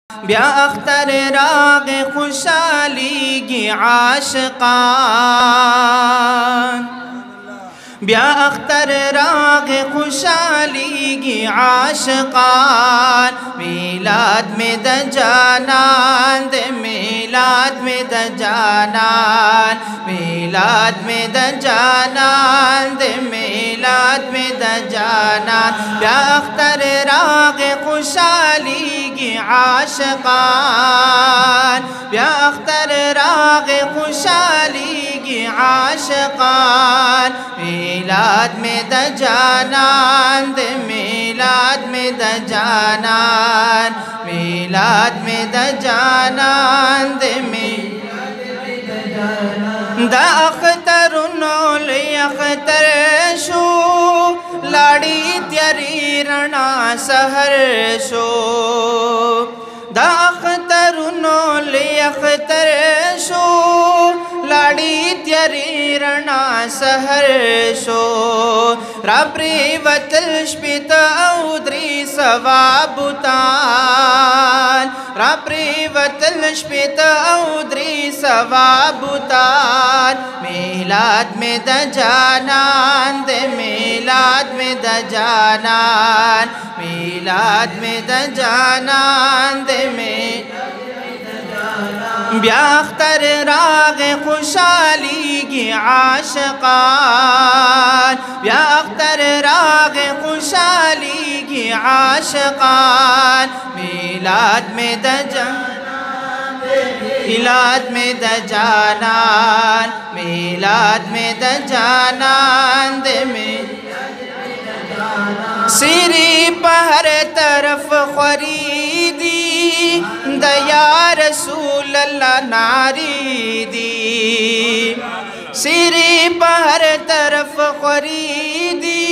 ब्या अख्तर राग खुशाली की आशिकान, ब्या अख्तर राग खुशाली की आशिकान। मीलाद में दजानान दे मीलाद में दजानान, मीलाद में दजानान दे मीलाद में दजानान। ब्या अख्तर राग खुशाली की आशिकान, ब्या अख्तर राग खुशाली की आशिकान। मीलाद में दजानान दे मीलाद में दजानान, मीलाद में दजानान दे द अख्तरुनोल अख्तर शो लाड़ी त्यारी रणा सहर शो। द अख्तरुनोल अख्तर शो लाड़ी त्यारी रणा सहर शो। राब्री वतल श्पित औद्री सवाबुतान, राब्री वतल श्पित औद्री सवाबुतान। मीलाद में दजानान दे मीलाद में दजानान, मीलाद में दजानान दे ब्या अख्तर राग खुशाली की आशिकान, ब्या अख्तर राग खुशाली की आशिकान। मीलाद में दजानान, मीलाद में दजानान, मीलाद में दजानान दे सिरी पहर तरफ खरीदी दया रसूल अल्लाह नारी दी। सिरी पहर तरफ खरीदी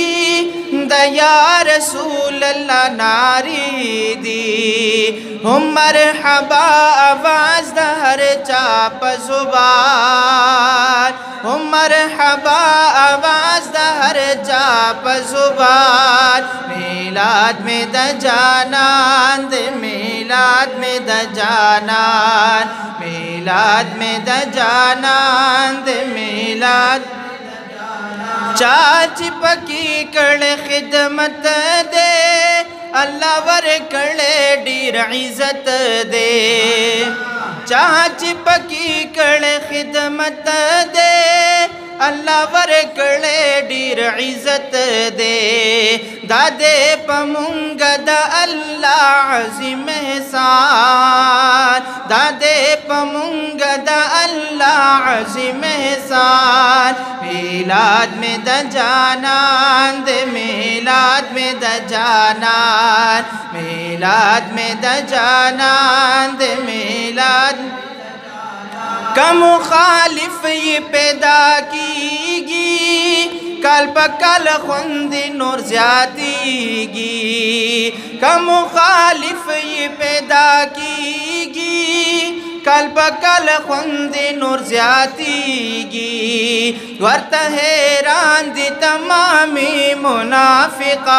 दया रसूल अल्लाह नारी दी। हम मरहबा आवाज दहर चाप जुबान, हम मरहबा आवाज दहर चाप जुबान। मीलाद में दजानान दे मीलाद में दजानान, मीलाद में दजानान दे मीलाद। चाची पकी कड़े खिदमत दे अल्लाह वर कड़े डीर इज़्ज़त दे। चाची पकी कड़े खिदमत दे अल्लाह वर कड़े डीर इज़्ज़त दे। दादे पमुंगद अल्लाह अज़ीम एहसान, दादे पमुंगद अल्लाह अज़ीम एहसान। मीलाद में दजानान दे मीलाद में दजानान, मीलाद में दजानान दे मीलाद। कम मुखालिफ ये पैदा कीगी कल पकल खुंदी नूर ज़्यादीगी। कम मुखालिफ ये पैदा कीगी कल पकल खुंदी नूर ज़्यादीगी। वर्त हैरान दी तमामी मुनाफिकान,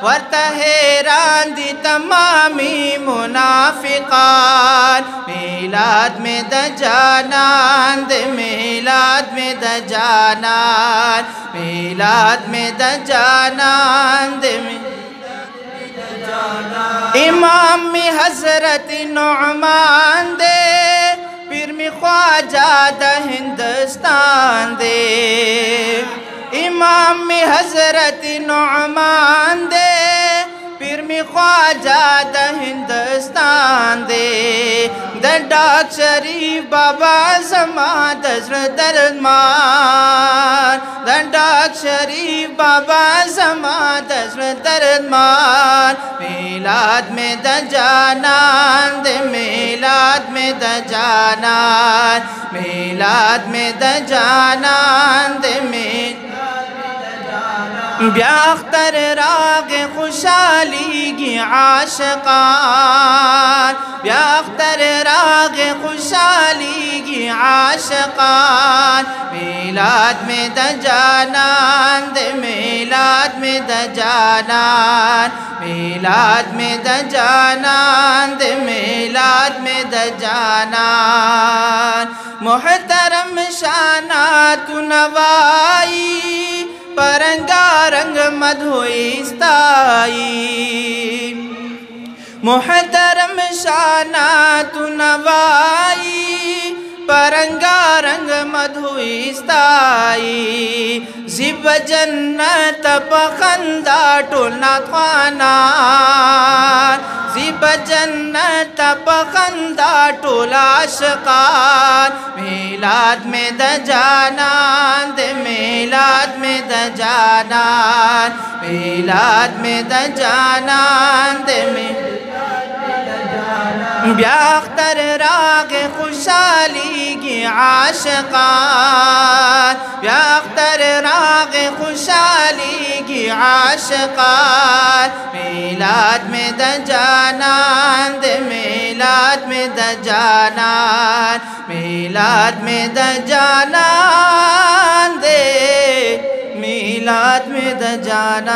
वर्त हैरान दी तमामी मुनाफिकान। मीलाद में दजानान दे मीलाद में दजानान, मीलाद में दजानान दे इमाम में हज़रत नुअमान दे पीर में ख्वाजा द हिंदुस्तान दे। इमाम में हज़रत नुअमान दे पीर में ख्वाजा द हिंदुस्तान दे। द डाक शरीफ बाबा ज़मा दज़्र दरदमान, द डाक शरीफ बाबा ज़मा दज़्र दरदमान। मीलाद में दजानान दे मीलाद में दजानान, मीलाद में दजानान दे ब्या अख्तर राग खुशाली की आशिकान, ब्या अख्तर राग खुशाली की आशिकान। मीलाद में दजानान दे मीलाद में दजानान, मीलाद में दजानान। जानान। मोहतरम शानात नवाई परंगा रंग मधुइस्ताई। मोहतरम शानात नवाई परंगा रंग मधुइस्ताई। ज़िब जन्नत पखंदा टोलना ख्वानान। ज़िब जन्नत पखंदा टोला आशिकान। मिलाद में दजानान दे मिलाद में दजानान। मिलाद में दजानान दे ब्याख्तर राग खुशाली की आशिकान। ब्याख्तर राग खुशाली की आशिकान। मिलाद में दजानान दे मिलाद में दजानान। मिलाद में दजानान दे मिलाद में दजानान।